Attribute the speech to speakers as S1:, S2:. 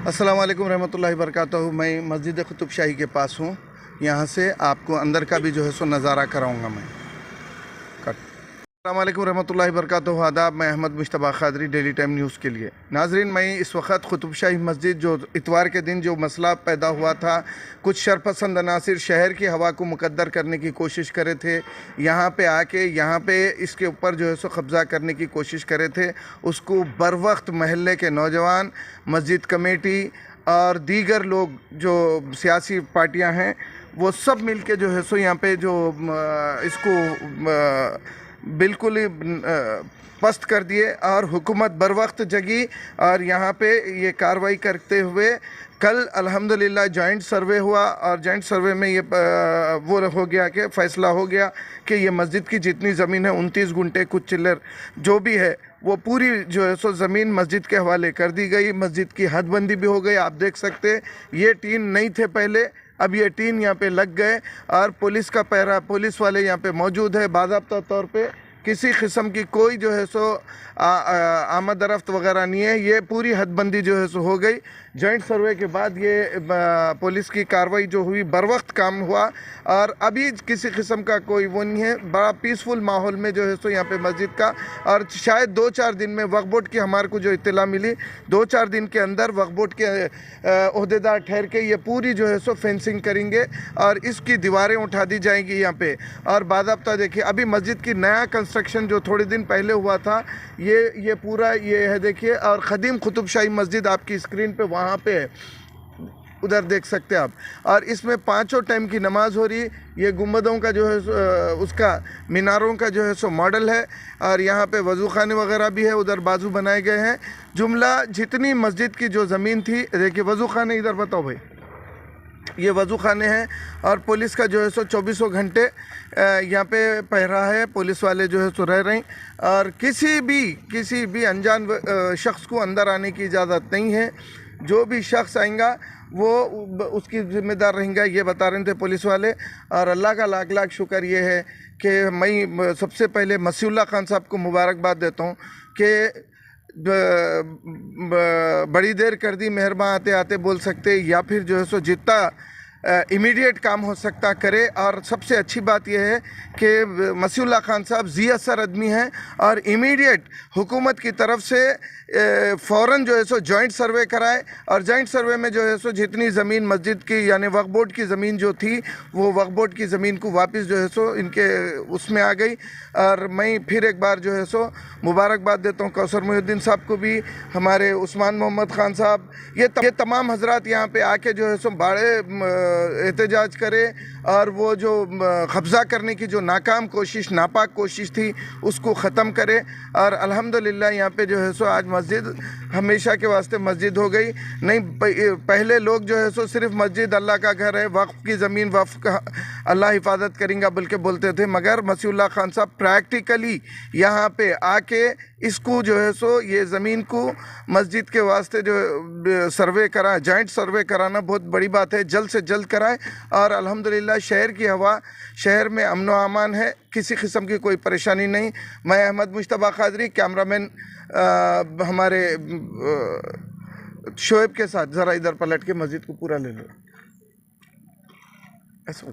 S1: अस्सलाम वालेकुम रहमतुल्लाहि वबरकातुहू। मैं मस्जिद कुतुब शाही के पास हूँ। यहाँ से आपको अंदर का भी जो है सो नज़ारा कराऊँगा मैं। अस्सलाम वालेकुम रहमतुल्लाहि वबरकातुहू। आदाब, मैं Ahmad Mushtaba Qadri, daily time news के लिए। नाजरीन, मैं इस वक्त कुतुब शाही मस्जिद जो इतवार के दिन जो मसला पैदा हुआ था, कुछ शरपसंद अनासिर शहर की हवा को मुकद्दर करने की कोशिश करे थे, यहाँ पे आके यहाँ पे इसके ऊपर जो है सो कब्ज़ा करने की कोशिश करे थे। उसको बर वक्त महल्ले के नौजवान, मस्जिद कमेटी और दीगर लोग जो सियासी पार्टियाँ हैं, वो सब मिल के जो है सो यहाँ पे जो इसको बिल्कुल ही पस्त कर दिए और हुकूमत बर वक्त जगी और यहाँ पे ये कार्रवाई करते हुए कल अल्हम्दुलिल्लाह जॉइंट सर्वे हुआ और जॉइंट सर्वे में ये वो हो गया कि फ़ैसला हो गया कि ये मस्जिद की जितनी ज़मीन है 29 गुंटे कुछ चिल्लर जो भी है वो पूरी जो है सो ज़मीन मस्जिद के हवाले कर दी गई। मस्जिद की हदबंदी भी हो गई। आप देख सकते ये टीन नहीं थे पहले, अब ये टीन यहाँ पे लग गए और पुलिस का पहरा, पुलिस वाले यहाँ पे मौजूद है। बाज़ाब्ता तौर पे किसी किस्म की कोई जो है सो आमद रफ्त वगैरह नहीं है। ये पूरी हदबंदी जो है सो हो गई। जॉइंट सर्वे के बाद ये पुलिस की कार्रवाई जो हुई बर वक्त काम हुआ और अभी किसी किस्म का कोई वो नहीं है। बड़ा पीसफुल माहौल में जो है सो यहाँ पे मस्जिद का, और शायद 2-4 दिन में वक्फ बोर्ड की हमारे को जो इत्तला मिली, 2-4 दिन के अंदर वक्फ बोर्ड के ओहदेदार ठहर के ये पूरी जो है सो फेंसिंग करेंगे और इसकी दीवारें उठा दी जाएंगी यहाँ पे। और बाज़ाब्ता देखिए, अभी मस्जिद की नया कंस्ट्रक्शन जो थोड़े दिन पहले हुआ था, ये पूरा ये है देखिए। और ख़दीम कुतुब शाही मस्जिद आपकी स्क्रीन पे वहाँ पे है, उधर देख सकते हैं आप। और इसमें 5 टाइम की नमाज हो रही। ये गुंबदों का जो है उसका मीनारों का जो है सो मॉडल है और यहाँ पे वज़ू खाने वगैरह भी है, उधर बाजू बनाए गए हैं। जुमला जितनी मस्जिद की जो ज़मीन थी, देखिए वज़ू खाने इधर बताओ भाई, ये वज़ू खाने हैं। और पुलिस का जो है सो 24 घंटे यहाँ पे पहरा है, पुलिस वाले जो है सो रह रहे हैं और किसी भी अनजान शख्स को अंदर आने की इजाज़त नहीं है। जो भी शख्स आएगा वो उसकी ज़िम्मेदार रहेंगे, ये बता रहे थे पुलिस वाले। और अल्लाह का लाख लाख शुक्र ये है कि मैं सबसे पहले मसीउल्लाह खान साहब को मुबारकबाद देता हूँ कि बड़ी देर कर दी मेहरबान आते आते बोल सकते, या फिर जो है सो जितना इमीडिएट काम हो सकता करे। और सबसे अच्छी बात यह है कि मसीउल्लाह खान साहब जी असर आदमी हैं और इमीडिएट हुकूमत की तरफ से फ़ौरन जो है सो जॉइंट सर्वे कराए और जॉइंट सर्वे में जो है सो जितनी ज़मीन मस्जिद की यानी वक्फ बोर्ड की ज़मीन जो थी, वो वक्फ बोर्ड की ज़मीन को वापस जो है सो इनके उसमें आ गई। और मैं फिर एक बार जो है सो मुबारकबाद देता हूँ कौसर मुहिउद्दीन साहब को भी, हमारे उस्मान मोहम्मद खान साहब, ये तमाम हजरात यहाँ पे आके जो है सो बड़े एहतजाज करे और वो जो कब्ज़ा करने की जो नाकाम कोशिश, नापाक कोशिश थी, उसको ख़त्म करे। और अल्हम्दुलिल्लाह यहाँ पे जो है सो आज मस्जिद हमेशा के वास्ते मस्जिद हो गई। नहीं पहले लोग जो है सो सिर्फ मस्जिद अल्लाह का घर है, वक्फ की ज़मीन वक्फ का अल्लाह हिफाजत करेंगे बल्कि बोलते थे, मगर मसीउल्लाह खान साहब प्रैक्टिकली यहाँ पे आके इसको जो है सो ये ज़मीन को मस्जिद के वास्ते जो सर्वे करा, जॉइंट सर्वे कराना बहुत बड़ी बात है, जल्द से जल्द कराएं। और अल्हम्दुलिल्लाह शहर की हवा, शहर में अमन व अमान है, किसी किस्म की कोई परेशानी नहीं। मैं अहमद मुश्तबा क़ादरी, कैमरामैन हमारे शोएब के साथ, ज़रा इधर पलट के मस्जिद को पूरा ले लो। ऐसा